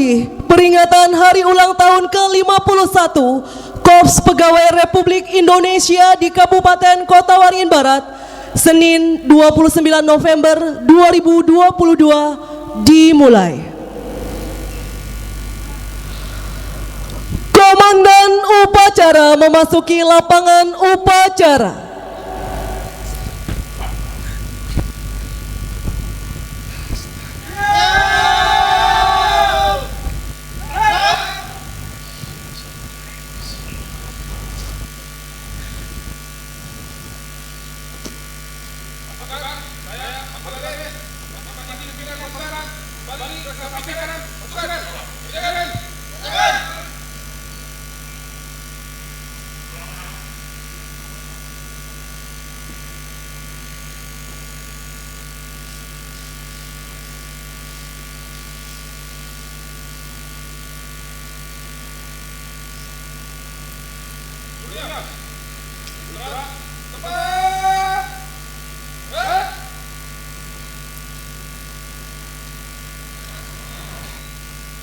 hormati, peringatan hari ulang tahun ke-51 Korps Pegawai Republik Indonesia di Kabupaten Kota Waringin Barat, Senin 29 November 2022 dimulai. Komandan upacara memasuki lapangan upacara.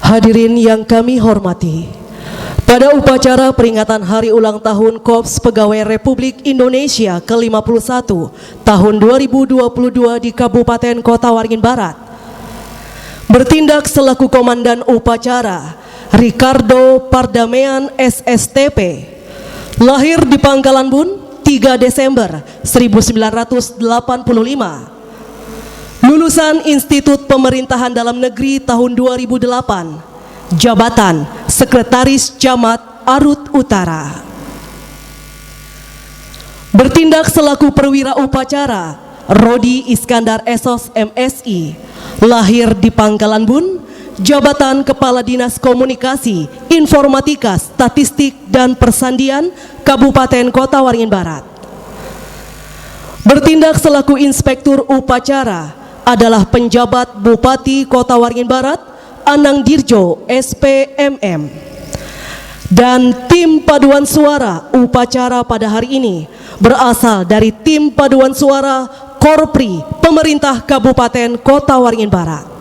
Hadirin yang kami hormati, pada upacara peringatan Hari Ulang Tahun Korps Pegawai Republik Indonesia ke-51 tahun 2022 di Kabupaten Kota Waringin Barat, bertindak selaku Komandan Upacara Ricardo Pardamean SSTP, lahir di Pangkalan Bun 3 Desember 1985, lulusan Institut Pemerintahan Dalam Negeri tahun 2008, jabatan Sekretaris Camat Arut Utara. Bertindak selaku perwira upacara Rodi Iskandar Esos MSI, lahir di Pangkalan Bun, jabatan Kepala Dinas Komunikasi, Informatika, Statistik dan Persandian Kabupaten Kota Waringin Barat. Bertindak selaku inspektur upacara adalah penjabat Bupati Kota Waringin Barat Anang Dirjo SPMM. Dan tim paduan suara upacara pada hari ini berasal dari tim paduan suara Korpri Pemerintah Kabupaten Kota Waringin Barat.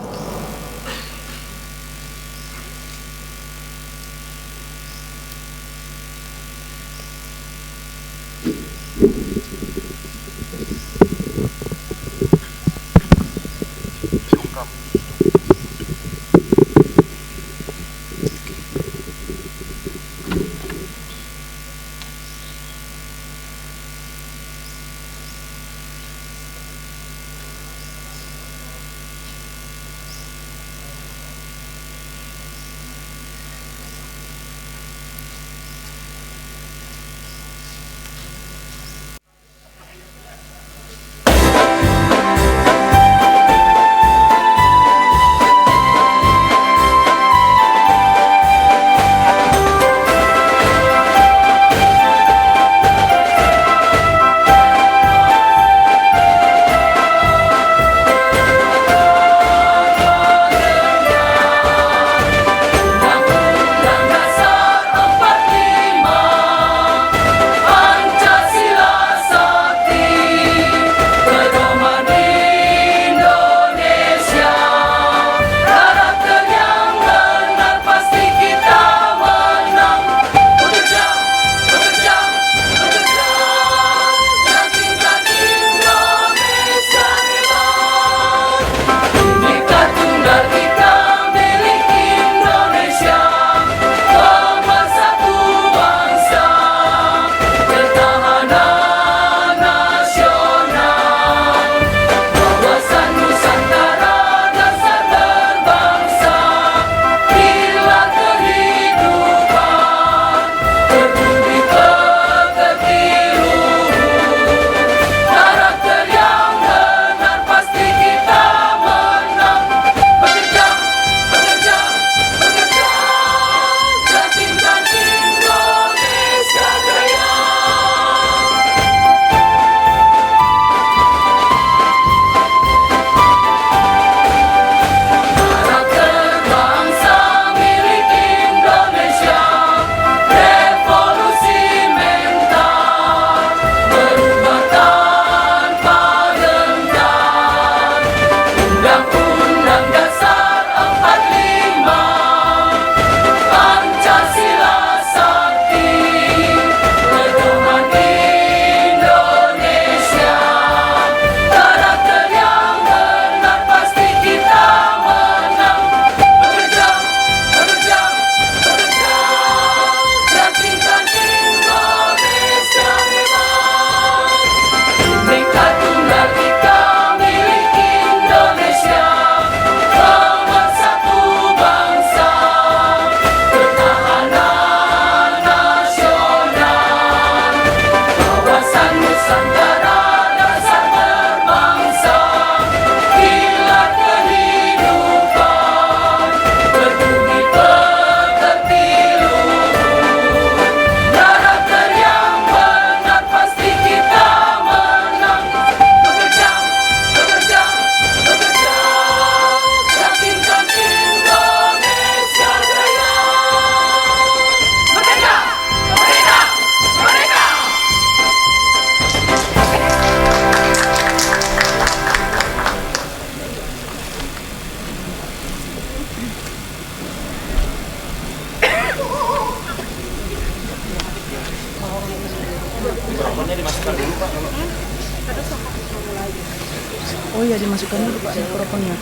Oh iya, dimasukkan dulu Pak mikrofonnya.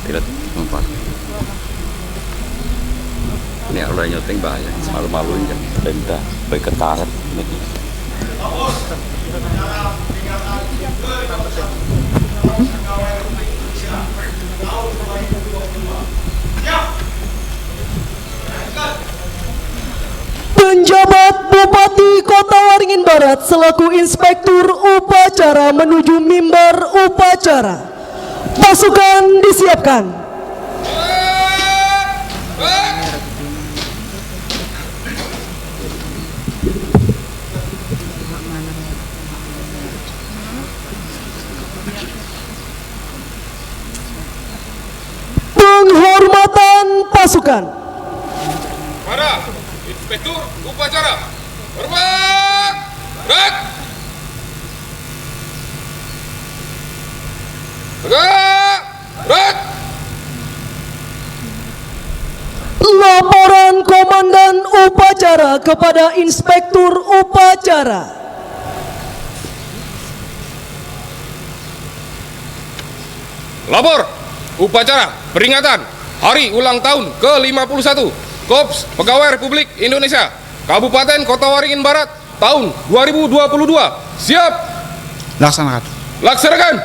Tidak mempat. Ini orang nyoteng bahaya, malu-maluin kan. Denda, baik ketarat. Penjabat Bupati Kota Waringin Barat selaku Inspektur Upacara menuju mimbar upacara. Pasukan disiapkan. Penghormatan pasukan. Para Inspektur Upacara, hormat, gerak, gerak, gerak. Laporan Komandan Upacara kepada Inspektur Upacara. Lapor upacara peringatan Hari Ulang Tahun ke-51 Korps Pegawai Republik Indonesia Kabupaten Kota Waringin Barat tahun 2022. Siap. Laksanakan. Laksanakan.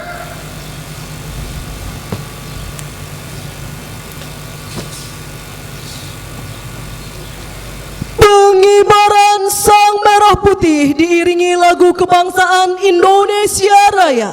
Pengibaran Sang Merah Putih diiringi lagu kebangsaan Indonesia Raya.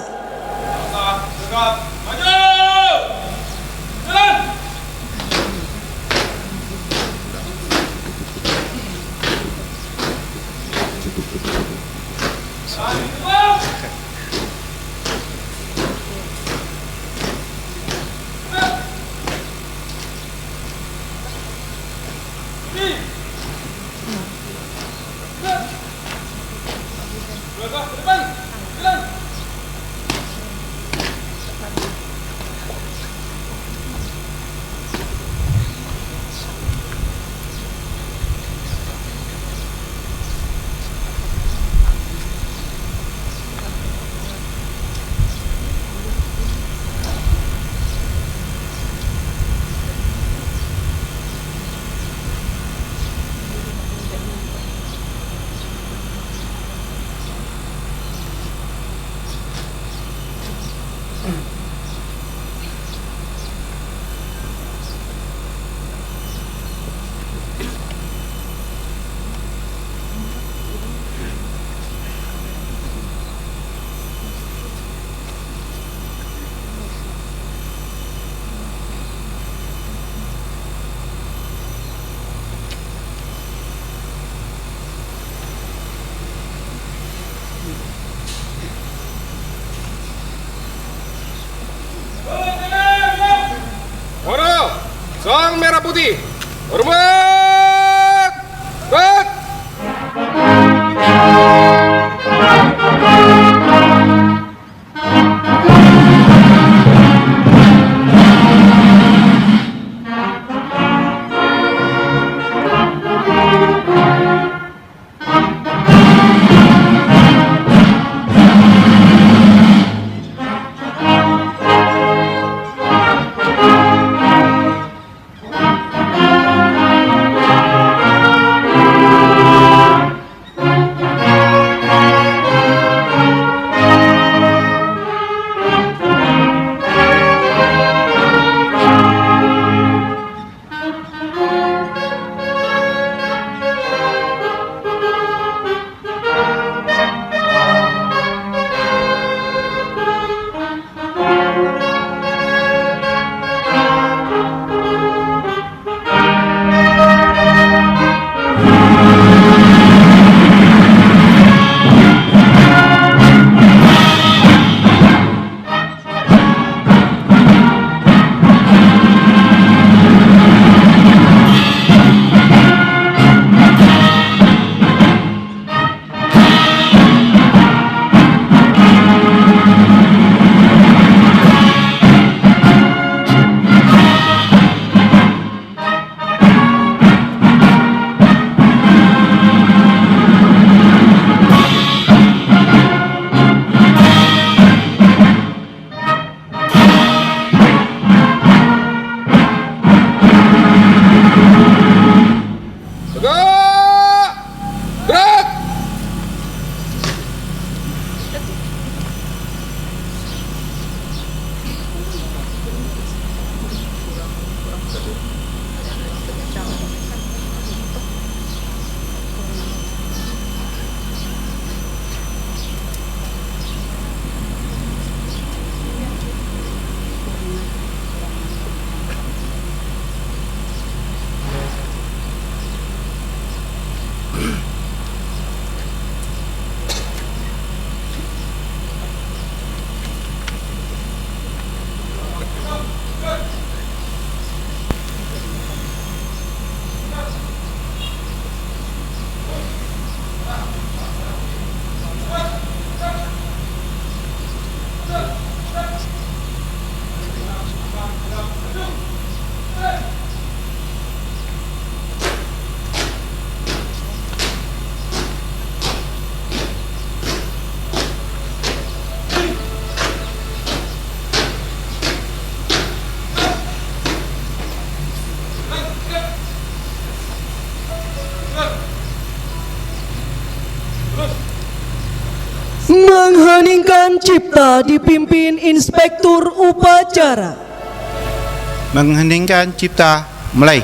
Para Sang Merah Putih, hormat, gerak. Mengheningkan cipta dipimpin Inspektur Upacara. Mengheningkan cipta, mulai.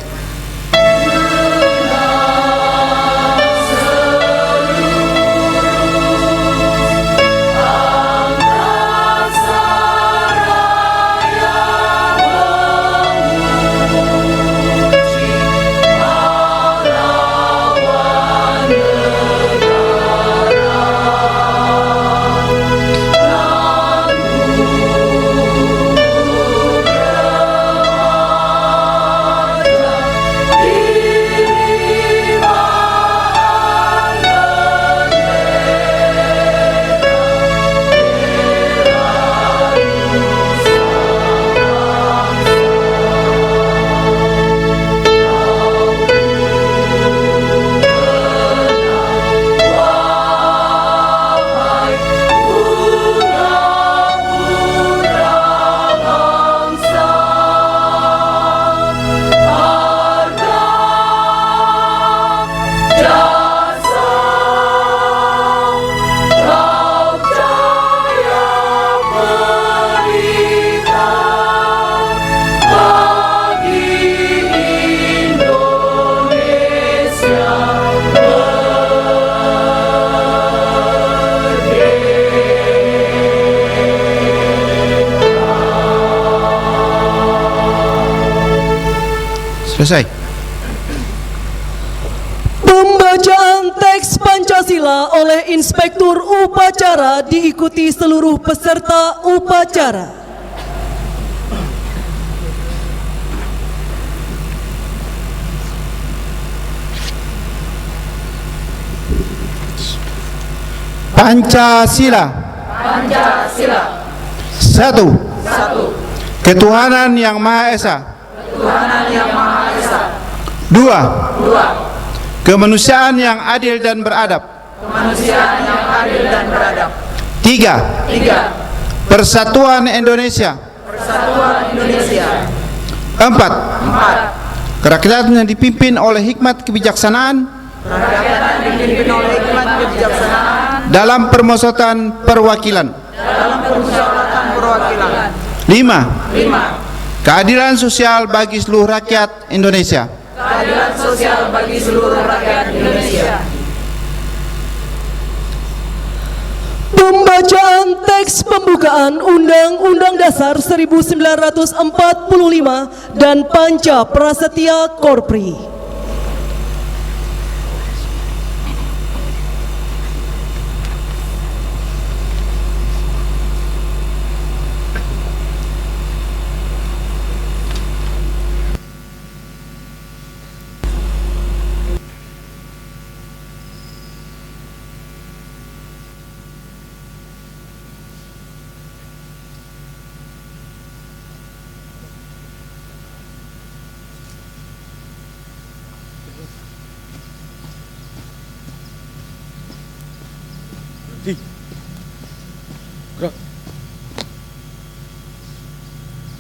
Selesai. Pembacaan teks Pancasila oleh Inspektur Upacara diikuti seluruh peserta upacara. Pancasila. Pancasila. Satu. Ketuhanan Yang Maha Esa. Ketuhanan Yang Maha Esa. Dua. 2. Kemanusiaan yang adil dan beradab. Kemanusiaan yang adil dan beradab. 3. Persatuan Indonesia. Persatuan Indonesia. 4. Kerakyatan yang dipimpin oleh hikmat kebijaksanaan Kerakyatan dipimpin oleh hikmat kebijaksanaan dalam permusyawaratan perwakilan. dalam permusyawaratan perwakilan. 5. Keadilan sosial bagi seluruh rakyat Indonesia. Keadilan sosial bagi seluruh rakyat Indonesia. Pembacaan teks pembukaan Undang-Undang Dasar 1945 dan Panca Prasetya Korpri.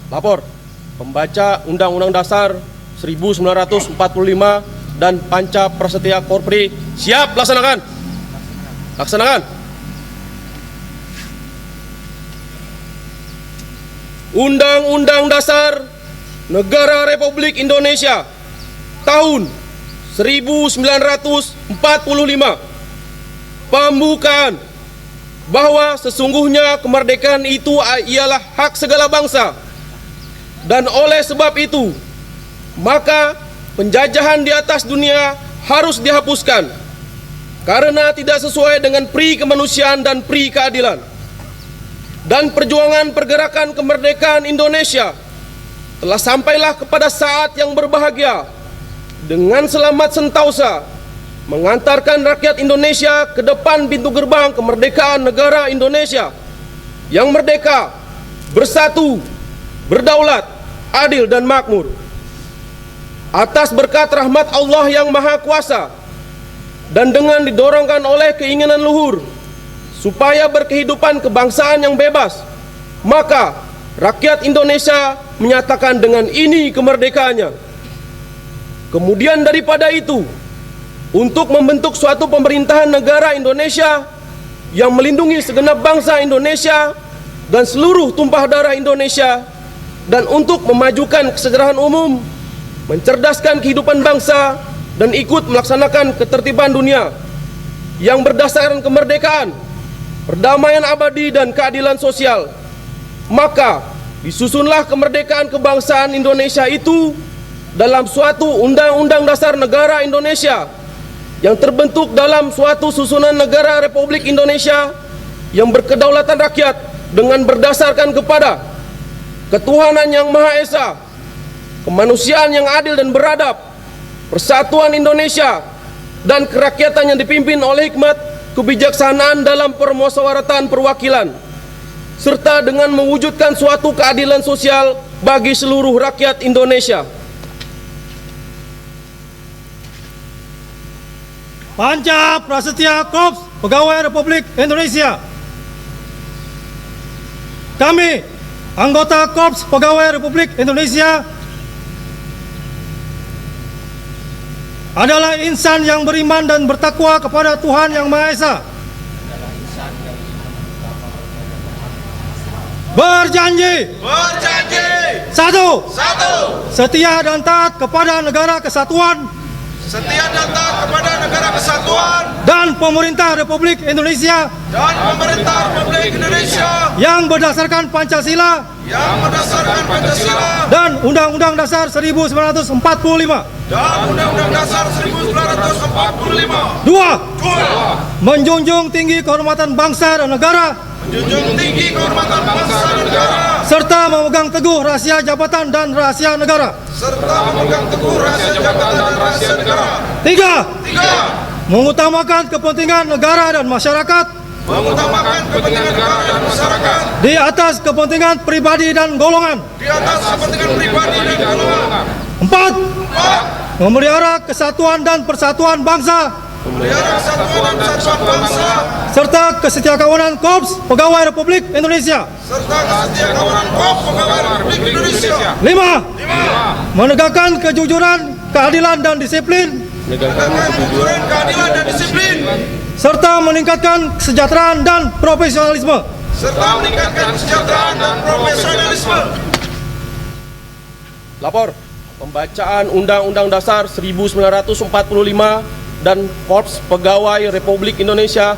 Lapor, pembaca Undang-Undang Dasar 1945 dan Panca Prasetya Korpri siap laksanakan. Laksanakan. Undang-Undang Dasar Negara Republik Indonesia tahun 1945. Pembukaan bahwa sesungguhnya kemerdekaan itu ialah hak segala bangsa. Dan oleh sebab itu, maka penjajahan di atas dunia harus dihapuskan karena tidak sesuai dengan pri kemanusiaan dan pri keadilan. Dan perjuangan pergerakan kemerdekaan Indonesia telah sampailah kepada saat yang berbahagia dengan selamat sentausa mengantarkan rakyat Indonesia ke depan pintu gerbang kemerdekaan negara Indonesia yang merdeka, bersatu, berdaulat, adil dan makmur. Atas berkat rahmat Allah yang Maha Kuasa dan dengan didorongkan oleh keinginan luhur supaya berkehidupan kebangsaan yang bebas, maka rakyat Indonesia menyatakan dengan ini kemerdekaannya. Kemudian daripada itu, untuk membentuk suatu pemerintahan negara Indonesia yang melindungi segenap bangsa Indonesia dan seluruh tumpah darah Indonesia, dan untuk memajukan kesejahteraan umum, mencerdaskan kehidupan bangsa, dan ikut melaksanakan ketertiban dunia yang berdasarkan kemerdekaan, perdamaian abadi, dan keadilan sosial. Maka disusunlah kemerdekaan kebangsaan Indonesia itu dalam suatu Undang-Undang Dasar Negara Indonesia yang terbentuk dalam suatu susunan negara Republik Indonesia yang berkedaulatan rakyat dengan berdasarkan kepada ketuhanan yang Maha Esa, kemanusiaan yang adil dan beradab, persatuan Indonesia, dan kerakyatan yang dipimpin oleh hikmat kebijaksanaan dalam permusyawaratan perwakilan, serta dengan mewujudkan suatu keadilan sosial bagi seluruh rakyat Indonesia. Panca Prasetya Korps Pegawai Republik Indonesia. Kami, anggota Korps Pegawai Republik Indonesia, adalah insan yang beriman dan bertakwa kepada Tuhan Yang Maha Esa. Berjanji. Satu. Setia dan taat kepada negara kesatuan dan pemerintah Republik Indonesia yang berdasarkan Pancasila dan Undang-Undang Dasar 1945. Dua. Menjunjung tinggi kehormatan bangsa dan negara serta memegang teguh rahasia jabatan dan rahasia negara. Tiga. Mengutamakan kepentingan negara dan masyarakat di atas kepentingan pribadi dan golongan. Empat. Memelihara kesatuan dan persatuan bangsa serta kesetiakawanan Korps Pegawai Republik Indonesia. Lima. Menegakkan kejujuran, keadilan dan disiplin serta meningkatkan kesejahteraan dan profesionalisme. Lapor. Pembacaan Undang-Undang Dasar 1945 dan Korps Pegawai Republik Indonesia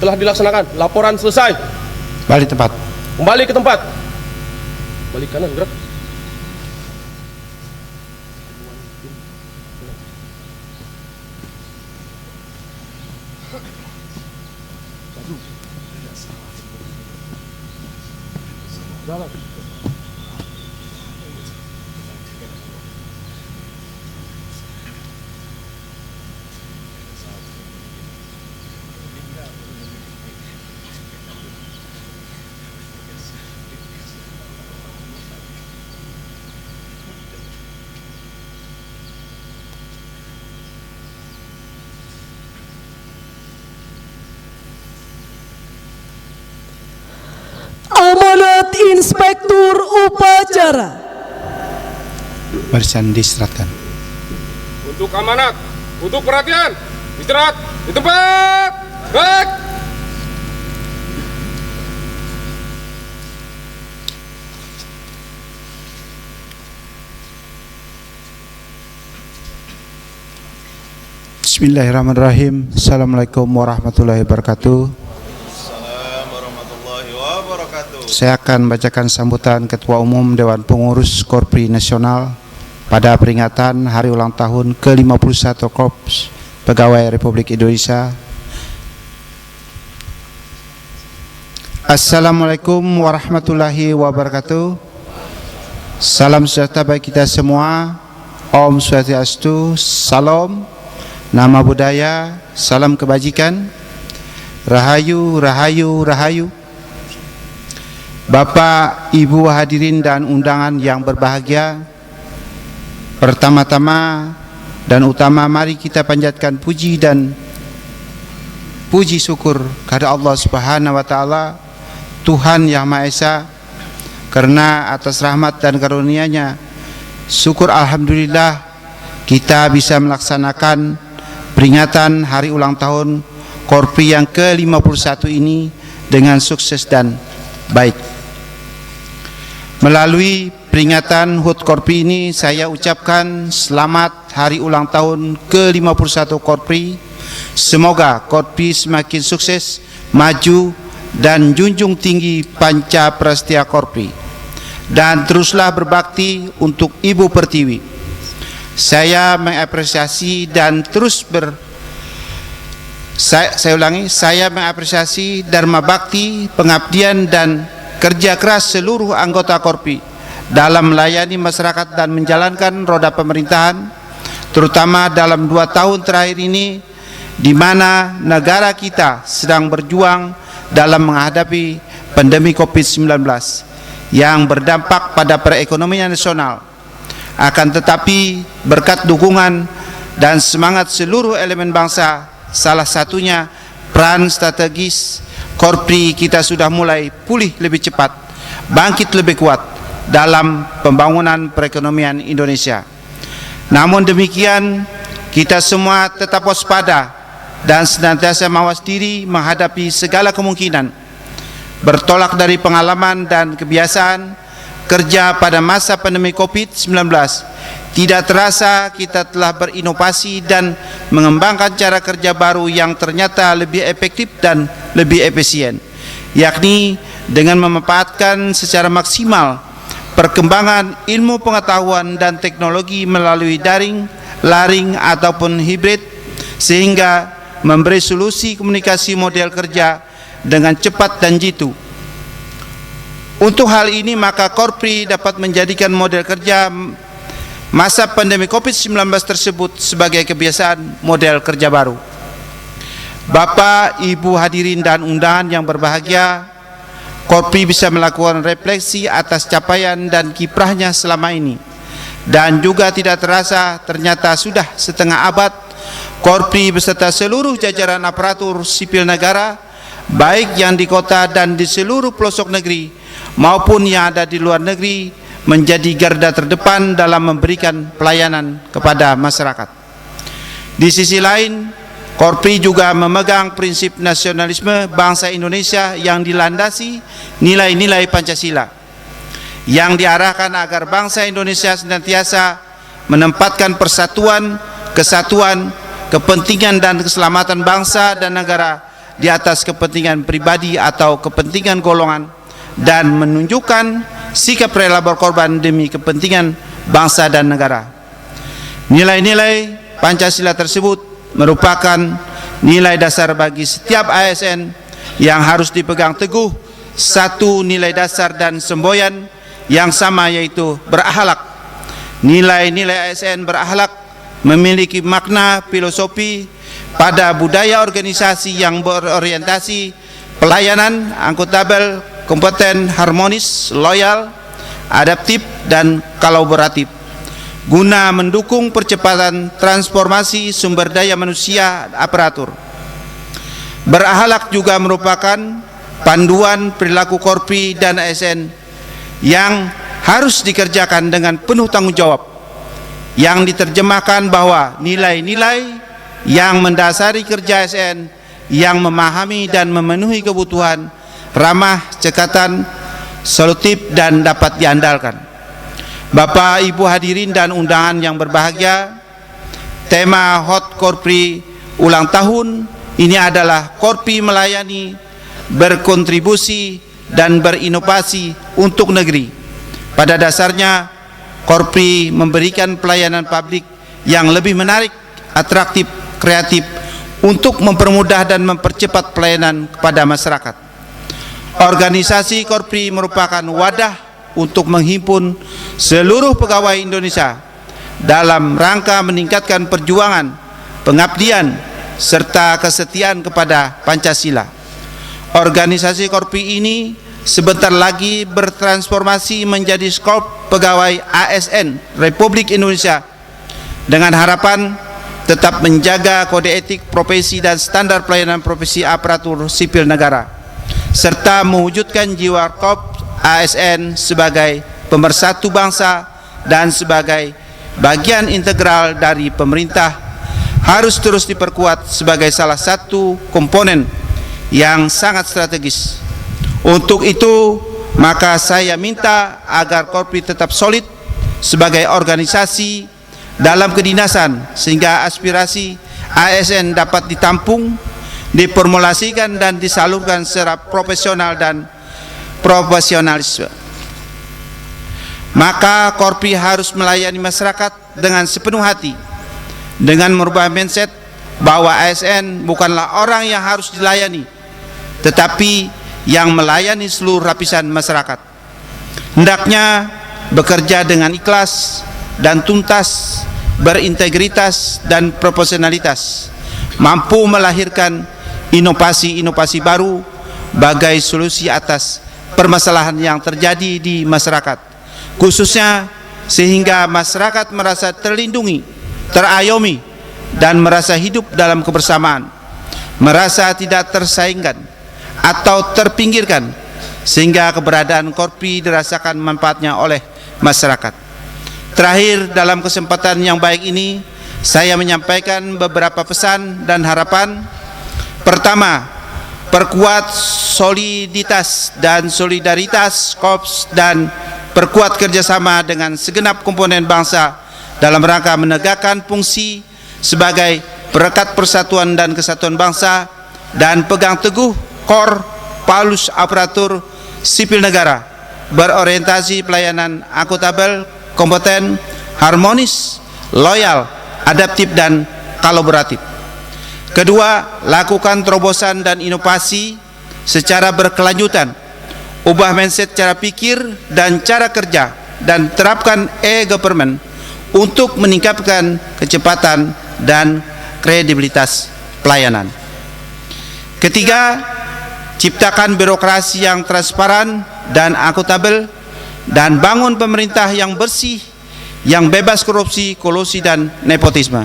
telah dilaksanakan. Laporan selesai. Balik tempat. Kembali ke tempat. Balik kanan, gerak. Amanat Inspektur Upacara. Barisan diistirahatkan. Untuk amanat, untuk perhatian, istirahat di tempat. Baik. Bismillahirrahmanirrahim. Assalamualaikum warahmatullahi wabarakatuh. Saya akan bacakan sambutan Ketua Umum Dewan Pengurus Korpri Nasional pada peringatan Hari Ulang Tahun ke-51 Korps Pegawai Republik Indonesia. Assalamualaikum warahmatullahi wabarakatuh. Salam sejahtera bagi kita semua. Om Swastiastu, salam, nama budaya, salam kebajikan. Rahayu, rahayu, rahayu. Bapak, Ibu hadirin dan undangan yang berbahagia, pertama-tama dan utama mari kita panjatkan puji dan puji syukur kepada Allah Subhanahu wa taala, Tuhan Yang Maha Esa, karena atas rahmat dan karunia-Nya syukur alhamdulillah kita bisa melaksanakan peringatan hari ulang tahun Korpri yang ke-51 ini dengan sukses dan baik. Melalui peringatan HUT Korpri ini saya ucapkan selamat hari ulang tahun ke-51 Korpri. Semoga Korpri semakin sukses, maju dan junjung tinggi Panca Prastia Korpri, dan teruslah berbakti untuk Ibu Pertiwi. Saya mengapresiasi dan saya mengapresiasi dharma bakti, pengabdian dan kerja keras seluruh anggota Korpri dalam melayani masyarakat dan menjalankan roda pemerintahan, terutama dalam 2 tahun terakhir ini di mana negara kita sedang berjuang dalam menghadapi pandemi COVID-19 yang berdampak pada perekonomian nasional. Akan tetapi berkat dukungan dan semangat seluruh elemen bangsa, salah satunya peran strategis Korpri, kita sudah mulai pulih lebih cepat, bangkit lebih kuat dalam pembangunan perekonomian Indonesia. Namun demikian, kita semua tetap waspada dan senantiasa mawas diri menghadapi segala kemungkinan. Bertolak dari pengalaman dan kebiasaan kerja pada masa pandemi COVID-19, tidak terasa kita telah berinovasi dan mengembangkan cara kerja baru yang ternyata lebih efektif dan lebih efisien, yakni dengan memanfaatkan secara maksimal perkembangan ilmu pengetahuan dan teknologi melalui daring, laring ataupun hibrid, sehingga memberi solusi komunikasi model kerja dengan cepat dan jitu. Untuk hal ini maka Korpri dapat menjadikan model kerja masa pandemi COVID-19 tersebut sebagai kebiasaan model kerja baru. Bapak, Ibu hadirin dan undangan yang berbahagia, Korpri bisa melakukan refleksi atas capaian dan kiprahnya selama ini, dan juga tidak terasa ternyata sudah setengah abad Korpri beserta seluruh jajaran aparatur sipil negara, baik yang di kota dan di seluruh pelosok negeri maupun yang ada di luar negeri, menjadi garda terdepan dalam memberikan pelayanan kepada masyarakat. Di sisi lain, Korpri juga memegang prinsip nasionalisme bangsa Indonesia yang dilandasi nilai-nilai Pancasila, yang diarahkan agar bangsa Indonesia senantiasa menempatkan persatuan, kesatuan, kepentingan dan keselamatan bangsa dan negara di atas kepentingan pribadi atau kepentingan golongan, dan menunjukkan sikap rela berkorban demi kepentingan bangsa dan negara. Nilai-nilai Pancasila tersebut merupakan nilai dasar bagi setiap ASN yang harus dipegang teguh, satu nilai dasar dan semboyan yang sama, yaitu berakhlak. Nilai-nilai ASN berakhlak memiliki makna filosofi pada budaya organisasi yang berorientasi pelayanan, akuntabel, kompeten, harmonis, loyal, adaptif, dan kolaboratif, guna mendukung percepatan transformasi sumber daya manusia aparatur. Berakhlak juga merupakan panduan perilaku Korpri dan ASN yang harus dikerjakan dengan penuh tanggung jawab, yang diterjemahkan bahwa nilai-nilai yang mendasari kerja ASN yang memahami dan memenuhi kebutuhan, ramah, cekatan, solutif, dan dapat diandalkan. Bapak, Ibu hadirin dan undangan yang berbahagia, tema HUT Korpri ulang tahun ini adalah Korpri melayani, berkontribusi, dan berinovasi untuk negeri. Pada dasarnya, Korpri memberikan pelayanan publik yang lebih menarik, atraktif, kreatif untuk mempermudah dan mempercepat pelayanan kepada masyarakat. Organisasi Korpri merupakan wadah untuk menghimpun seluruh pegawai Indonesia dalam rangka meningkatkan perjuangan, pengabdian, serta kesetiaan kepada Pancasila. Organisasi Korpri ini sebentar lagi bertransformasi menjadi skop pegawai ASN Republik Indonesia dengan harapan tetap menjaga kode etik profesi dan standar pelayanan profesi aparatur sipil negara, serta mewujudkan jiwa Korps ASN sebagai pemersatu bangsa dan sebagai bagian integral dari pemerintah, harus terus diperkuat sebagai salah satu komponen yang sangat strategis. Untuk itu, maka saya minta agar Korpri tetap solid sebagai organisasi dalam kedinasan, sehingga aspirasi ASN dapat ditampung, diformulasikan dan disalurkan secara profesional dan profesionalisme. Maka Korpri harus melayani masyarakat dengan sepenuh hati, dengan merubah mindset bahwa ASN bukanlah orang yang harus dilayani, tetapi yang melayani seluruh lapisan masyarakat. Hendaknya bekerja dengan ikhlas dan tuntas, berintegritas dan profesionalitas, mampu melahirkan inovasi-inovasi baru bagai solusi atas permasalahan yang terjadi di masyarakat, khususnya sehingga masyarakat merasa terlindungi, terayomi, dan merasa hidup dalam kebersamaan, merasa tidak tersaingkan atau terpinggirkan, sehingga keberadaan Korpri dirasakan manfaatnya oleh masyarakat. Terakhir, dalam kesempatan yang baik ini, saya menyampaikan beberapa pesan dan harapan. Pertama, perkuat soliditas dan solidaritas Korps dan perkuat kerjasama dengan segenap komponen bangsa dalam rangka menegakkan fungsi sebagai perekat persatuan dan kesatuan bangsa, dan pegang teguh Kor Paulus aparatur sipil negara berorientasi pelayanan akuntabel, kompeten, harmonis, loyal, adaptif, dan kolaboratif. Kedua, lakukan terobosan dan inovasi secara berkelanjutan, ubah mindset cara pikir dan cara kerja, dan terapkan e-government untuk meningkatkan kecepatan dan kredibilitas pelayanan. Ketiga, ciptakan birokrasi yang transparan dan akuntabel, dan bangun pemerintah yang bersih, yang bebas korupsi, kolusi, dan nepotisme.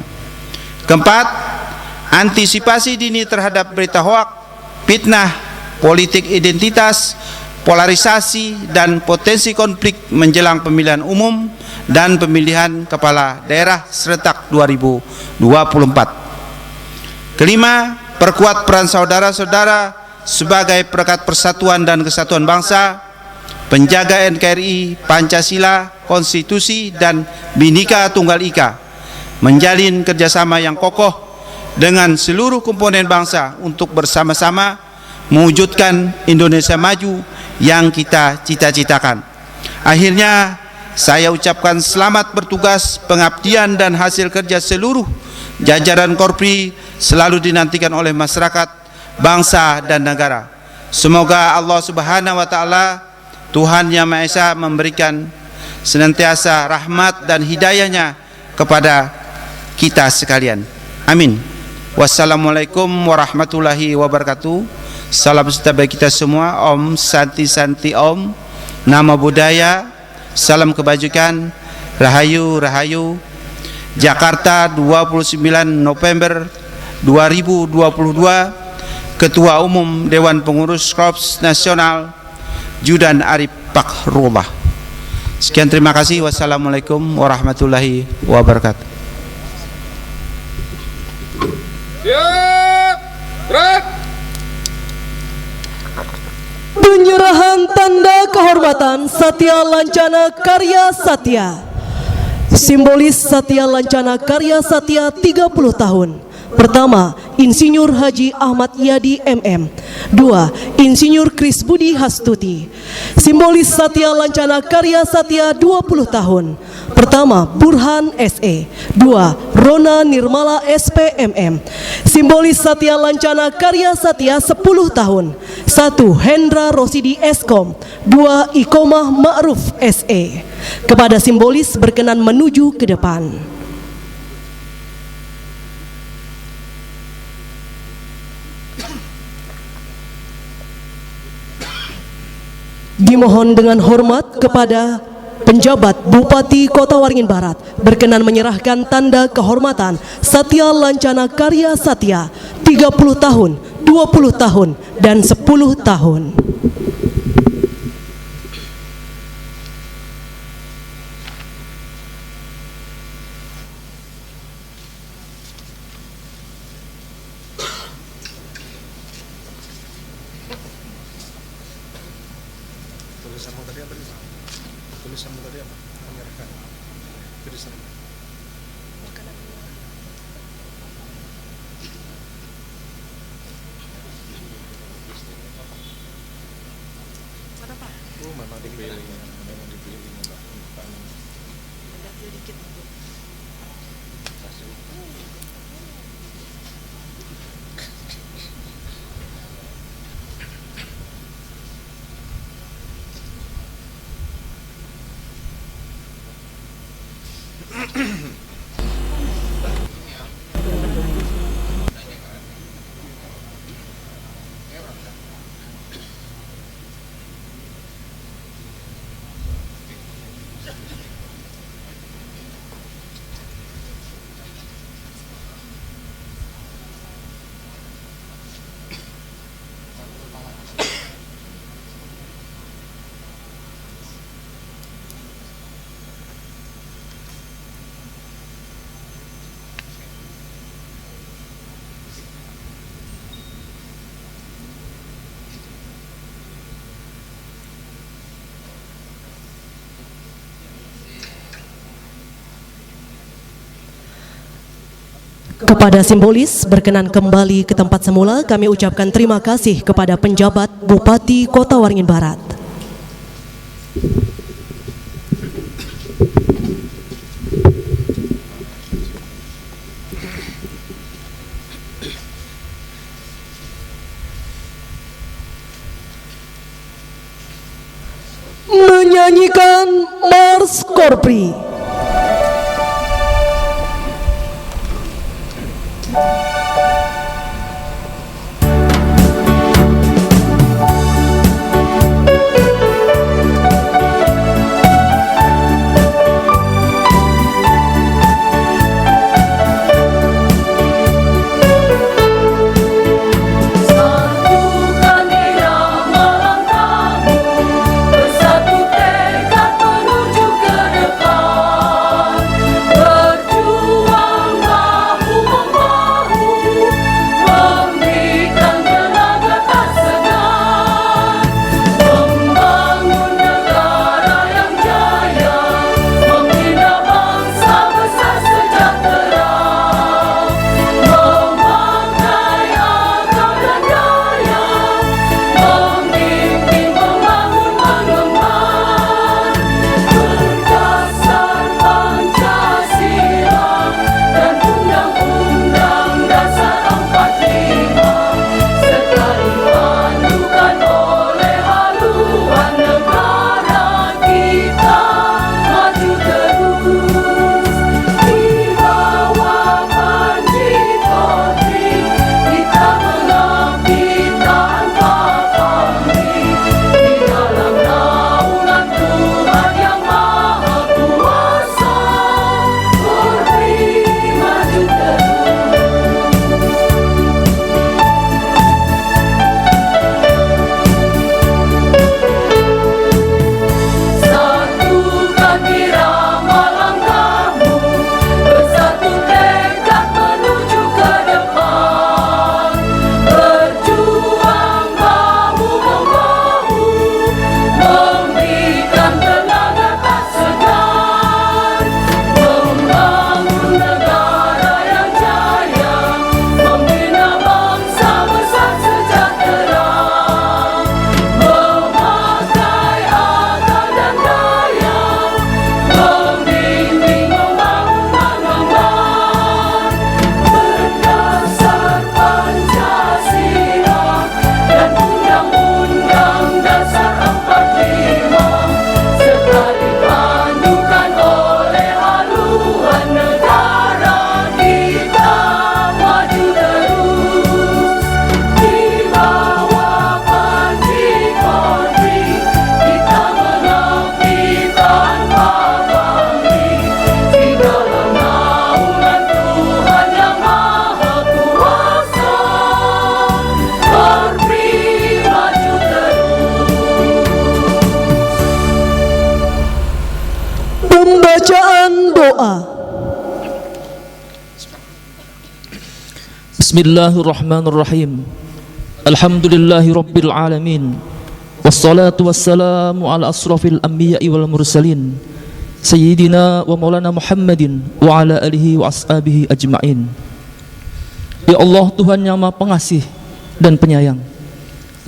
Keempat, antisipasi dini terhadap berita hoaks, fitnah, politik identitas, polarisasi, dan potensi konflik menjelang pemilihan umum dan pemilihan kepala daerah serentak 2024. Kelima, perkuat peran saudara-saudara sebagai perekat persatuan dan kesatuan bangsa, penjaga NKRI, Pancasila, Konstitusi, dan Bhinneka Tunggal Ika, menjalin kerjasama yang kokoh dengan seluruh komponen bangsa untuk bersama-sama mewujudkan Indonesia maju yang kita cita-citakan. Akhirnya, saya ucapkan selamat bertugas, pengabdian, dan hasil kerja seluruh jajaran Korpri selalu dinantikan oleh masyarakat, bangsa, dan negara. Semoga Allah Subhanahu wa Ta'ala, Tuhan Yang Maha Esa, memberikan senantiasa rahmat dan hidayahnya kepada kita sekalian. Amin. Wassalamualaikum warahmatullahi wabarakatuh. Salam sejahtera bagi kita semua. Om Santi Santi Om. Nama budaya, salam kebajikan, Rahayu Rahayu. Jakarta, 29 November 2022. Ketua Umum Dewan Pengurus Korps Nasional Judan Arif Fakrullah. Sekian, terima kasih. Wassalamualaikum warahmatullahi wabarakatuh. Siap, gerak. Penyerahan tanda kehormatan Satya Lancana Karya Satya. Simbolis Satya Lancana Karya Satya 30 tahun. Pertama, Insinyur Haji Ahmad Yadi MM. 2. Insinyur Kris Budi Hastuti. Simbolis Satya Lancana Karya Satya 20 tahun. Pertama, Burhan SE. 2. Rona Nirmala SPMM. Simbolis Satya Lancana Karya Satya 10 tahun. 1. Hendra Rosidi Eskom. 2. Ikomah Ma'ruf SE. Kepada simbolis berkenan menuju ke depan. Dimohon dengan hormat kepada penjabat Bupati Kota Waringin Barat berkenan menyerahkan tanda kehormatan Satya Lancana Karya Satya 30 tahun, 20 tahun, dan 10 tahun. Kepada simbolis berkenan kembali ke tempat semula, kami ucapkan terima kasih kepada penjabat Bupati Kota Waringin Barat. Menyanyikan Mars Korpri. Bersatu tekad menuju ke depan. Bismillahirrahmanirrahim. Alhamdulillahi rabbil alamin. Wassalatu wassalamu ala asrafil anbiya'i wal mursalin Sayyidina wa maulana Muhammadin wa ala alihi wa ashabihi ajma'in. Ya Allah, Tuhan yang Maha Pengasih dan Penyayang,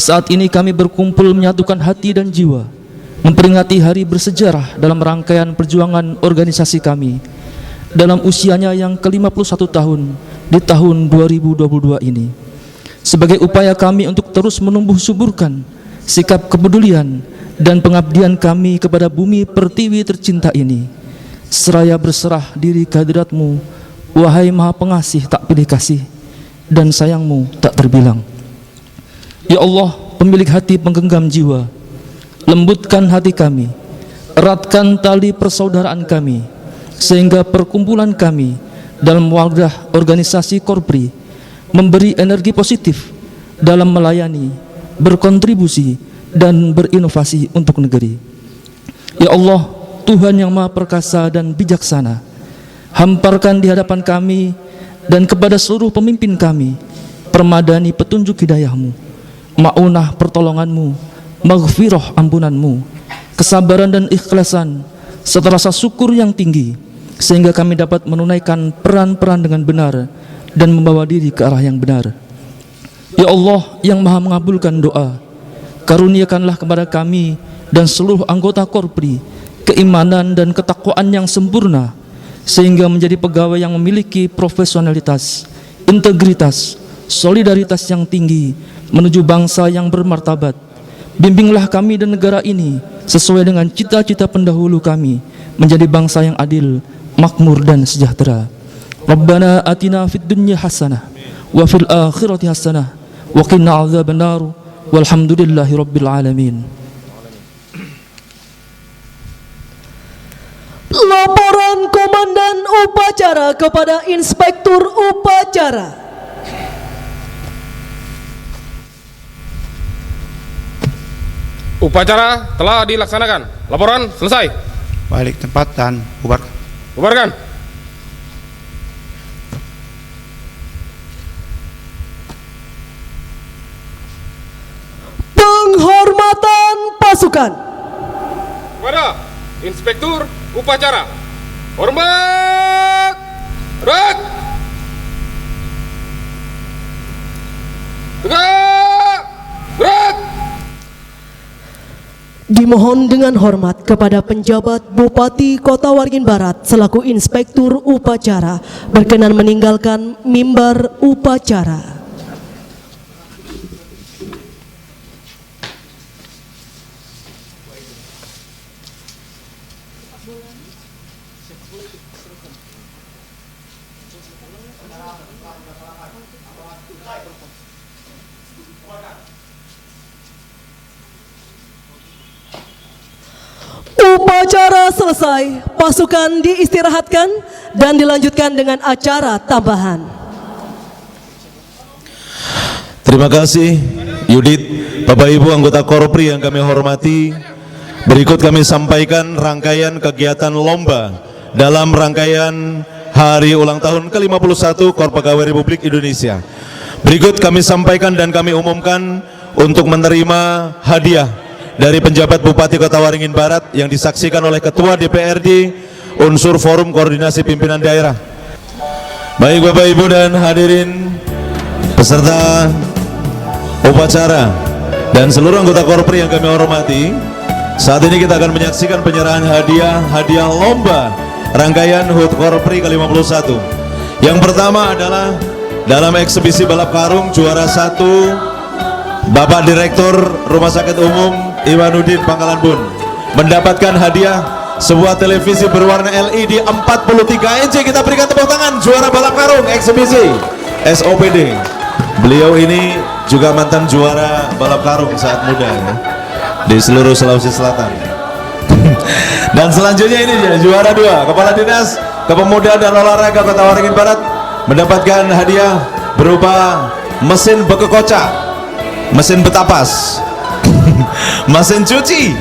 saat ini kami berkumpul menyatukan hati dan jiwa memperingati hari bersejarah dalam rangkaian perjuangan organisasi kami dalam usianya yang ke-51 tahun di tahun 2022 ini, sebagai upaya kami untuk terus menumbuh suburkan sikap kepedulian dan pengabdian kami kepada bumi pertiwi tercinta ini, seraya berserah diri kehadirat-Mu, wahai Maha Pengasih tak pilih kasih dan sayang-Mu tak terbilang. Ya Allah, pemilik hati penggenggam jiwa, lembutkan hati kami, eratkan tali persaudaraan kami, sehingga perkumpulan kami dalam wadah organisasi Korpri memberi energi positif dalam melayani, berkontribusi, dan berinovasi untuk negeri. Ya Allah, Tuhan yang Maha Perkasa dan Bijaksana, hamparkan di hadapan kami dan kepada seluruh pemimpin kami permadani petunjuk hidayah-Mu, ma'unah pertolongan-Mu, maghfirah ampunan-Mu, kesabaran dan ikhlasan, serta rasa syukur yang tinggi, sehingga kami dapat menunaikan peran-peran dengan benar dan membawa diri ke arah yang benar. Ya Allah yang Maha mengabulkan doa, karuniakanlah kepada kami dan seluruh anggota Korpri keimanan dan ketakwaan yang sempurna, sehingga menjadi pegawai yang memiliki profesionalitas, integritas, solidaritas yang tinggi menuju bangsa yang bermartabat. Bimbinglah kami dan negara ini sesuai dengan cita-cita pendahulu kami menjadi bangsa yang adil, makmur dan sejahtera. Rabbana atina fid dunya hasanah wa fil akhirati hasanah wa qina adzabannar walhamdulillahi rabbil alamin. Laporan Komandan Upacara kepada Inspektur Upacara. Upacara telah dilaksanakan. Laporan selesai. Balik tempat dan bubarkan. Bubarkan. Penghormatan pasukan. Kepada Inspektur Upacara, hormat, red, tegak, red. Dimohon dengan hormat kepada penjabat Bupati Kota Waringin Barat selaku Inspektur Upacara berkenan meninggalkan mimbar upacara. Upacara selesai, pasukan diistirahatkan dan dilanjutkan dengan acara tambahan. Terima kasih Yudit, Bapak Ibu anggota Korpri yang kami hormati. Berikut kami sampaikan rangkaian kegiatan lomba dalam rangkaian Hari Ulang Tahun ke-51 Korps Pegawai Republik Indonesia. Berikut kami sampaikan dan kami umumkan untuk menerima hadiah dari penjabat Bupati Kota Waringin Barat yang disaksikan oleh Ketua DPRD unsur Forum Koordinasi Pimpinan Daerah. Baik Bapak Ibu dan hadirin peserta upacara dan seluruh anggota Korpri yang kami hormati, saat ini kita akan menyaksikan penyerahan hadiah lomba rangkaian HUT Korpri ke-51. Yang pertama adalah dalam eksebisi balap karung juara 1 Bapak Direktur Rumah Sakit Umum Iwanuddin Pangkalan Bun mendapatkan hadiah sebuah televisi berwarna LED 43 inci. Kita berikan tepuk tangan juara balap karung eksebisi SOPD. Beliau ini juga mantan juara balap karung saat muda ya, di seluruh Sulawesi Selatan. Dan selanjutnya ini dia juara 2 Kepala Dinas Kepemudaan dan Olahraga Kota Waringin Barat mendapatkan hadiah berupa mesin bekekocak, mesin betapas, mesin cuci.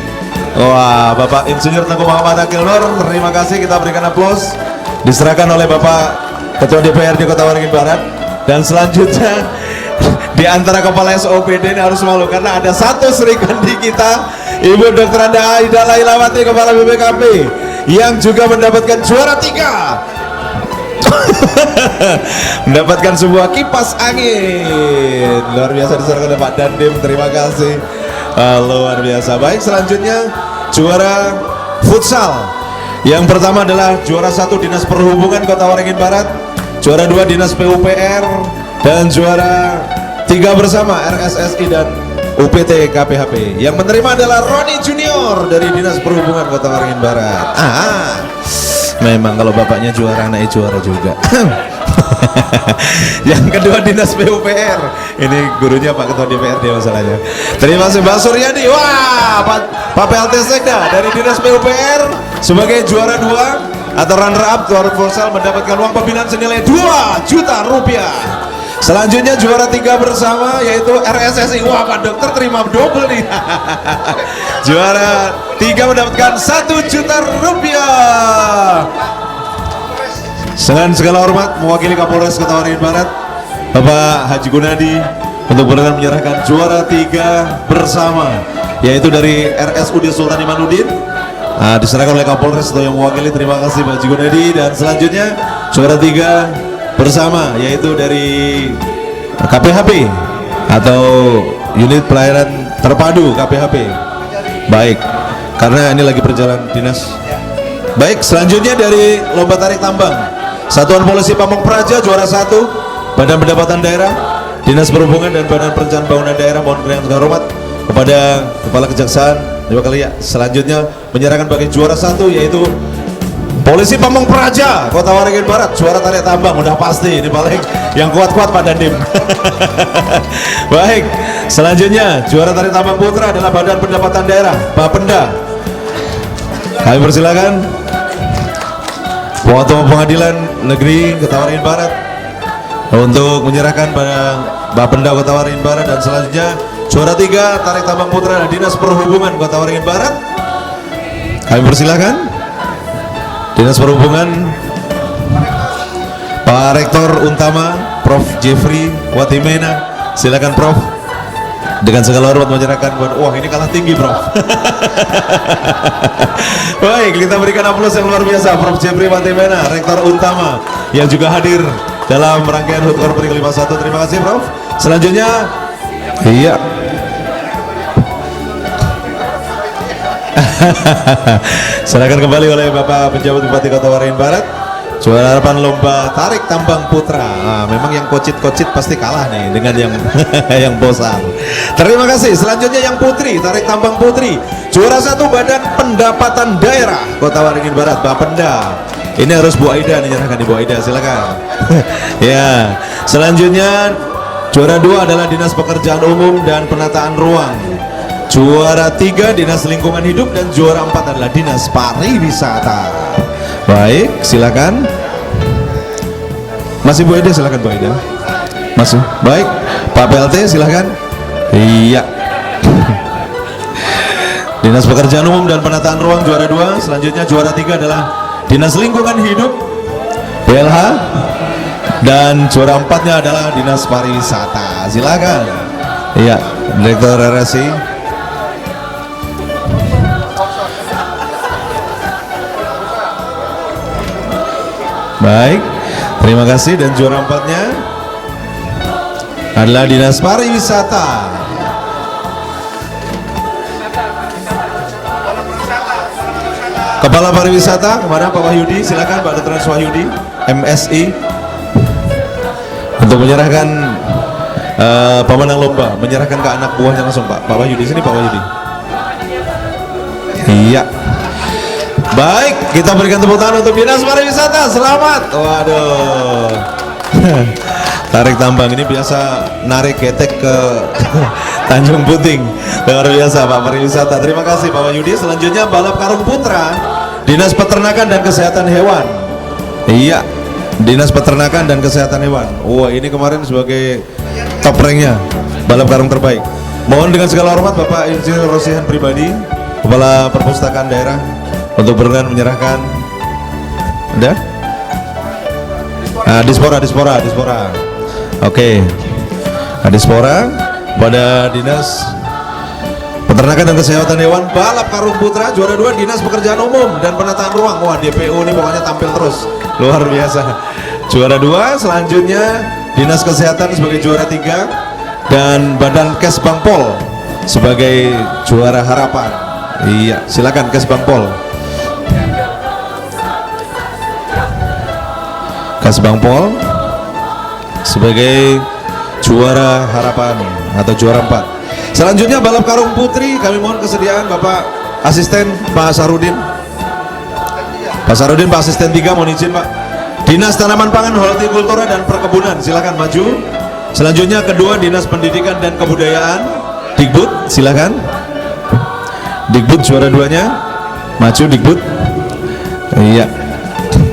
Wah, Bapak Insinyur Tengku Muhammad Akil Nur, terima kasih, kita berikan aplaus. Diserahkan oleh Bapak Ketua DPRD Kota Waringin Barat Dan selanjutnya di antara kepala SOPD ini harus malu karena ada satu serikandi kita, Ibu Dr. Anda Aida Lailawati, Kepala BPKP, yang juga mendapatkan juara 3 mendapatkan sebuah kipas angin. Luar biasa diserahkan oleh Pak Dandim, terima kasih. Luar biasa. Baik, selanjutnya juara futsal. Yang pertama adalah juara 1 Dinas Perhubungan Kota Waringin Barat, juara 2 Dinas PUPR, dan juara 3 bersama RSSI dan UPT KPHP. Yang menerima adalah Roni Junior dari Dinas Perhubungan Kota Waringin Barat. Memang kalau bapaknya juara, anaknya juara juga. Yang kedua Dinas PUPR. Ini gurunya Pak Ketua DPRD masalahnya. Terima kasih Mbak Suryadi. Wah, Pak PLT Sekda dari Dinas PUPR sebagai juara 2 atau runner up juara futsal mendapatkan uang pembinaan senilai 2 juta rupiah. Selanjutnya juara 3 bersama yaitu RSSI. Wah, Pak Dokter terima double nih. Juara 3 mendapatkan 1 juta rupiah. Dengan segala hormat mewakili Kapolres Kota Waringin Barat, Bapak Haji Gunadi, untuk berkenan menyerahkan juara 3 bersama yaitu dari RSUD Sultan Imanuddin. Diserahkan oleh Kapolres atau yang mewakili. Terima kasih Pak Haji Gunadi. Dan selanjutnya juara 3 bersama yaitu dari KPHP atau Unit Pelayanan Terpadu KPHP. Baik, karena ini lagi perjalanan dinas. Baik, selanjutnya dari lomba tarik tambang, Satuan Polisi Pamong Praja juara 1, Badan Pendapatan Daerah, Dinas Perhubungan dan Badan Perencanaan Bangunan Daerah. Mohon dengan segala hormat kepada Kepala Kejaksaan Dewa Kalia selanjutnya menyerahkan bagi juara 1 yaitu Polisi Pamong Praja Kota Waringin Barat, juara tarik tambang. Udah pasti ini paling yang kuat-kuat Pak Dandim. Baik, selanjutnya juara tarik tambang putra adalah Badan Pendapatan Daerah Bapenda. Kami persilakan Ketua Pengadilan Negeri Kota Waringin Barat untuk menyerahkan pada Bapenda Kota Waringin Barat. Dan selanjutnya juara 3 tarik tambang putra Dinas Perhubungan Kota Waringin Barat. Kami persilakan Dinas Perhubungan Pak Rektor Untama Prof. Jeffrey Watimena. Silakan Prof. Dengan segala hormat menyerahkan. Wah, ini kalah tinggi Prof. Baik, kita berikan aplaus yang luar biasa Prof. Jeffrey Watimena, Rektor Untama, yang juga hadir dalam rangkaian HUT Korpri ke-51. Terima kasih Prof. Selanjutnya iya serahkan kembali oleh Bapak Penjabat Bupati Kota Waringin Barat. Juara harapan lomba tarik tambang putra. Memang yang kocit-kocit pasti kalah nih dengan yang yang bosan. Terima kasih. Selanjutnya yang putri, tarik tambang putri. Juara 1 Badan Pendapatan Daerah Kota Waringin Barat, Bapenda. Ini harus Bu Aida nih, nyerahkan Ibu Aida, silakan. Ya. Selanjutnya juara 2 adalah Dinas Pekerjaan Umum dan Penataan Ruang. Juara 3 Dinas Lingkungan Hidup dan juara 4 adalah Dinas Pariwisata. Baik, silakan. Masih Bu Aida, silakan Bu Aida. Masih. Baik, Pak PLT silakan. Iya. Dinas Pekerjaan Umum dan Penataan Ruang juara 2. Selanjutnya juara 3 adalah Dinas Lingkungan Hidup BLH. Dan juara 4-nya adalah Dinas Pariwisata. Silakan. Iya, Direktur RSI. Baik, terima kasih. Dan juara 4-nya adalah Dinas Pariwisata. Kepala Pariwisata kemana Pak Wahyudi? Silakan Pak Dr. Wahyudi, MSI, untuk menyerahkan pemenang lomba, menyerahkan ke anak buahnya langsung Pak Wahyudi. Sini Pak Wahyudi. Iya. Baik, kita berikan tepuk tangan untuk Dinas Pariwisata. Selamat. Waduh. Tarik tambang ini biasa narik ketek ke Tanjung Puting. Luar biasa Pak Pariwisata. Terima kasih Pak Wahyudi. Selanjutnya balap karung putra Dinas Peternakan dan Kesehatan Hewan. Iya, Dinas Peternakan dan Kesehatan Hewan. Wah, ini kemarin sebagai top ranknya balap karung terbaik. Mohon dengan segala hormat Bapak Insinyur Rosihan Pribadi, Kepala Perpustakaan Daerah, untuk berkenan menyerahkan. Ada? Dispora. Oke. Kadispora pada Dinas Peternakan dan Kesehatan Hewan balap karung putra juara 2 Dinas Pekerjaan Umum dan Penataan Ruang. Wah, DPU ini pokoknya tampil terus. Luar biasa. Juara 2 selanjutnya Dinas Kesehatan sebagai juara 3 dan Badan Kesbangpol sebagai juara harapan. Iya, silakan Kesbangpol. Kesbangpol sebagai juara harapan atau juara 4. Selanjutnya balap karung putri, kami mohon kesediaan Bapak Asisten Pak Sarudin. Pak Sarudin, Pak Asisten 3, mohon izin Pak. Dinas Tanaman Pangan, Hortikultura dan Perkebunan, silakan maju. Selanjutnya kedua Dinas Pendidikan dan Kebudayaan, Dikbud, silakan. Dikbud juara 2-nya, maju Dikbud. Iya,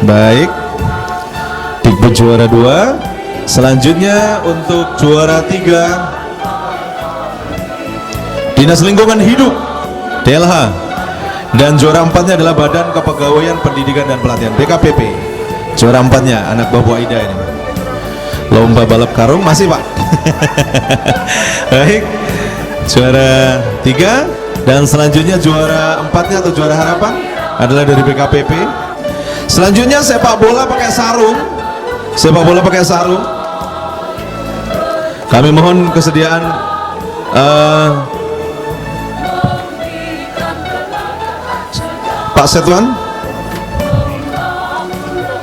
baik. Dikbud juara 2. Selanjutnya untuk juara 3 Dinas Lingkungan Hidup DLH, dan juara 4-nya adalah Badan Kepegawaian Pendidikan dan Pelatihan BKPP. Juara 4-nya anak Bapak Aida ini. Lomba balap karung masih Pak. Baik, juara 3 dan selanjutnya juara 4-nya atau juara harapan adalah dari BKPP. Selanjutnya sepak bola pakai sarung. Sepak bola pakai sarung. Kami mohon kesediaan Pak Setwan,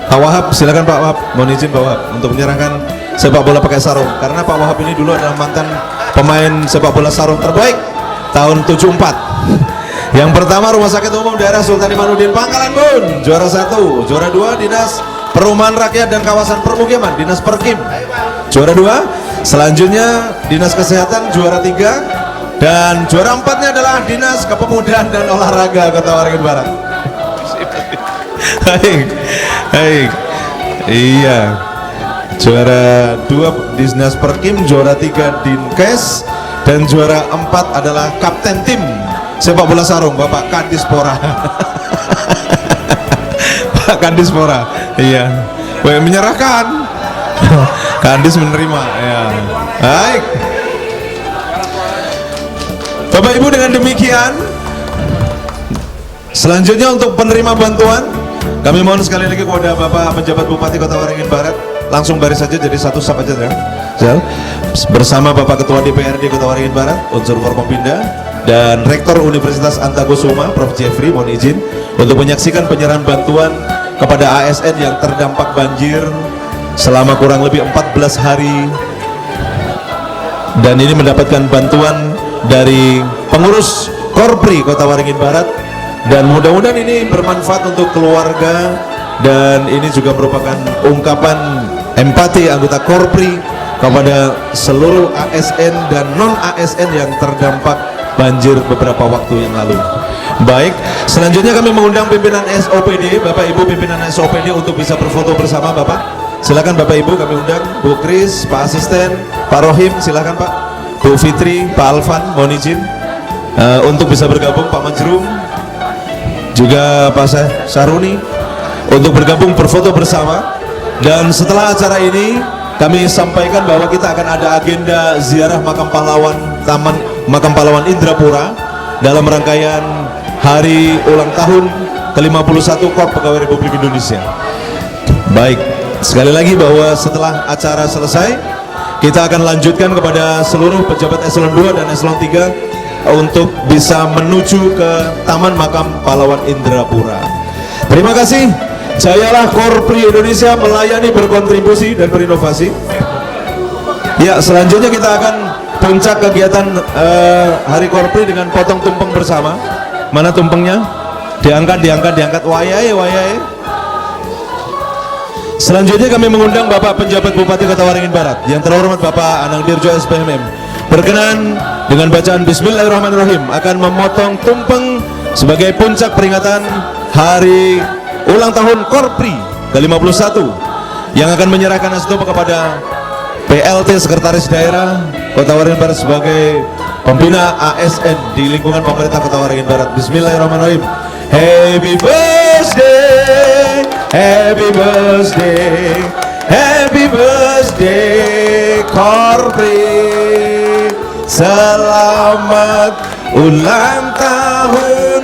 Pak Wahab, silakan Pak Wahab, mohon izin Pak Wahab untuk menyerahkan sepak bola pakai sarung, karena Pak Wahab ini dulu adalah mantan pemain sepak bola sarung terbaik tahun 74. Yang pertama Rumah Sakit Umum Daerah Sultan Imanuddin Pangkalan Bun, juara 1. Juara 2 Dinas Perumahan Rakyat dan Kawasan Permukiman, Dinas Perkim, juara 2. Selanjutnya Dinas Kesehatan juara 3. Dan juara 4-nya adalah Dinas Kepemudaan dan Olahraga Kota Waringin Barat. Baik, baik. Iya. Juara 2 Dinas Perkim, juara 3 Dinkes, dan juara 4 adalah Kapten Tim Sepak Bola Sarung Bapak Kadispora. Pak Kadispora. Iya. Wah, menyerahkan. Kadis menerima. Ya. Baik. Bapak Ibu, dengan demikian selanjutnya untuk penerima bantuan, kami mohon sekali lagi kepada Bapak Penjabat Bupati Kota Waringin Barat langsung baris saja jadi satu sap aja ya. Bersama Bapak Ketua DPRD Kota Waringin Barat, unsur Forkopimda, dan Rektor Universitas Antakusuma Prof. Jeffrey, mohon izin untuk menyaksikan penyerahan bantuan kepada ASN yang terdampak banjir selama kurang lebih 14 hari, dan ini mendapatkan bantuan dari pengurus Korpri Kota Waringin Barat, dan mudah-mudahan ini bermanfaat untuk keluarga, dan ini juga merupakan ungkapan empati anggota Korpri kepada seluruh ASN dan non ASN yang terdampak banjir beberapa waktu yang lalu. Baik, selanjutnya kami mengundang pimpinan SOPD, Bapak Ibu pimpinan SOPD untuk bisa berfoto bersama Bapak. Silakan Bapak Ibu, kami undang Bu Kris, Pak Asisten, Pak Rohim, silakan Pak. Bu Fitri, Pak Alvan, mohon izin untuk bisa bergabung, Pak Majrum, juga Pak Saruni, untuk bergabung berfoto bersama. Dan setelah acara ini kami sampaikan bahwa kita akan ada agenda ziarah makam pahlawan, Taman Makam Pahlawan Indrapura dalam rangkaian hari ulang tahun ke-51 Korps Pegawai Republik Indonesia. Baik, sekali lagi bahwa setelah acara selesai kita akan lanjutkan kepada seluruh pejabat eselon 2 dan eselon 3 untuk bisa menuju ke Taman Makam Pahlawan Indrapura. Terima kasih. Jayalah Korpri Indonesia, melayani, berkontribusi, dan berinovasi. Ya, selanjutnya kita akan puncak kegiatan Hari Korpri dengan potong tumpeng bersama. Mana tumpengnya? Diangkat. Wayai. Selanjutnya kami mengundang Bapak Penjabat Bupati Kota Waringin Barat yang terhormat Bapak Anang Dirjo SPMM berkenan dengan bacaan Bismillahirrahmanirrahim akan memotong tumpeng sebagai puncak peringatan Hari Ulang Tahun Korpri ke-51 yang akan menyerahkan asdop kepada PLT Sekretaris Daerah Kota Waringin Barat sebagai pembina ASN di lingkungan pemerintah Kota Waringin Barat. Bismillahirrahmanirrahim. Happy birthday, happy birthday, happy birthday Korpri, selamat ulang tahun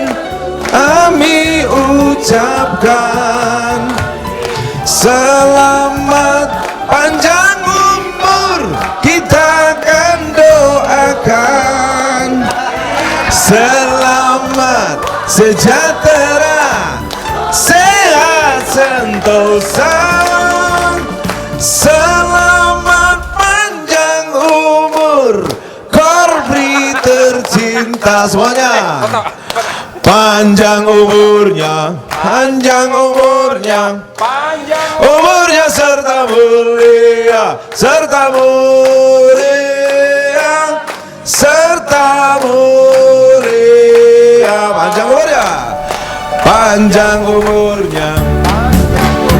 kami ucapkan. Selamat panjang umur kita akan doakan. Selamat sejahtera, sehat sentosa. Selamat panjang umur Korpri tercinta semuanya. Panjang umurnya, panjang umurnya, umurnya serta mulia, serta mulia, serta mulia. Panjang umurnya, panjang umurnya.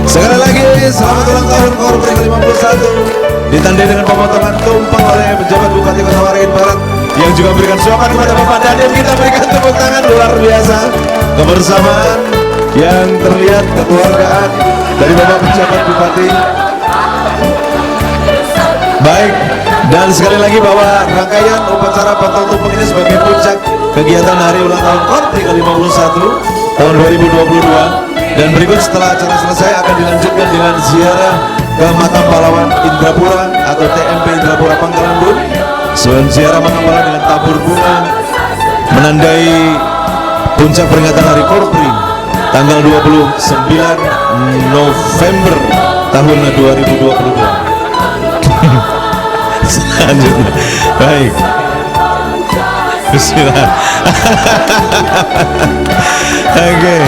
Sekali lagi selamat ulang tahun Korpri ke-51, ditandai dengan pemotongan tumpeng oleh pejabat Bupati Kota Waringin Barat yang juga memberikan suapan kepada Bapak Dandim. Kita berikan tepuk tangan luar biasa, kebersamaan yang terlihat, kekeluargaan dari Bapak pejabat Bupati. Baik, dan sekali lagi bahwa rangkaian upacara potong tumpeng ini sebagai puncak kegiatan hari ulang tahun Korpri ke-51 tahun 2022. Dan berikut setelah acara selesai akan dilanjutkan dengan ziarah ke makam pahlawan Indrapura atau TMP Indrapura Pangkalan Bun. Selain ziarah makam pahlawan dengan tabur bunga menandai puncak peringatan Hari Korpri tanggal 29 November tahun 2022. Selanjutnya, baik. Bismillah. Oke.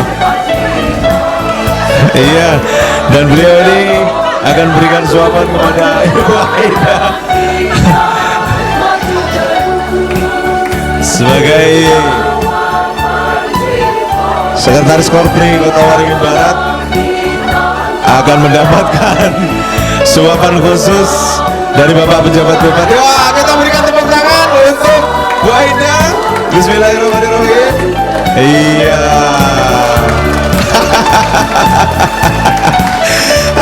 Iya, dan beliau ini akan berikan suapan kepada Ibu Aida sebagai Sekretaris Korpri Kota Waringin Barat, akan mendapatkan suapan khusus dari Bapak pejabat Bupati. Wah, kita berikan tepuk tangan untuk Bu Aida. Bismillahirrahmanirrahim. Iya.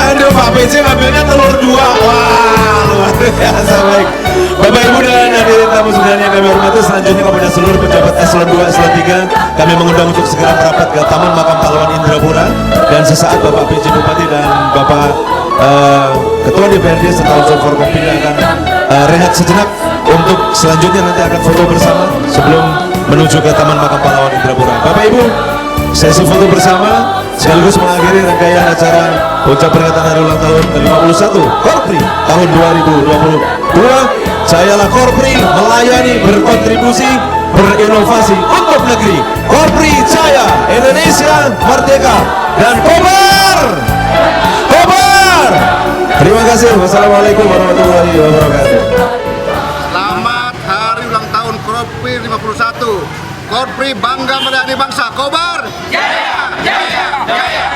Aduh, Pak PC ngambilnya telur 2. Wah, luar biasa. Baik, Bapak Ibu dan hadirin tamu sekalian yang kami hormati, selanjutnya kepada seluruh pejabat eselon 2, eselon 3 kami mengundang untuk segera merapat ke Taman Makam Pahlawan Indrapura. Dan sesaat Bapak PJ Bupati dan Bapak Ketua DPRD serta unsur Forkopimda akan rehat sejenak untuk selanjutnya nanti akan foto bersama sebelum menuju ke Taman Makam Pahlawan Indrapura. Bapak Ibu, sesi foto bersama sekaligus mengakhiri rangkaian acara puncak peringatan hari ulang tahun ke-51 Korpri tahun 2022. Jayalah Korpri, melayani, berkontribusi, berinovasi untuk negeri. Korpri Jaya, Indonesia Merdeka, dan Kobar! Kobar! Terima kasih. Wassalamualaikum warahmatullahi wabarakatuh. Selamat hari ulang tahun Korpri 51. Korpri bangga melayani bangsa. Kobar! Jaya! Jaya! Jaya!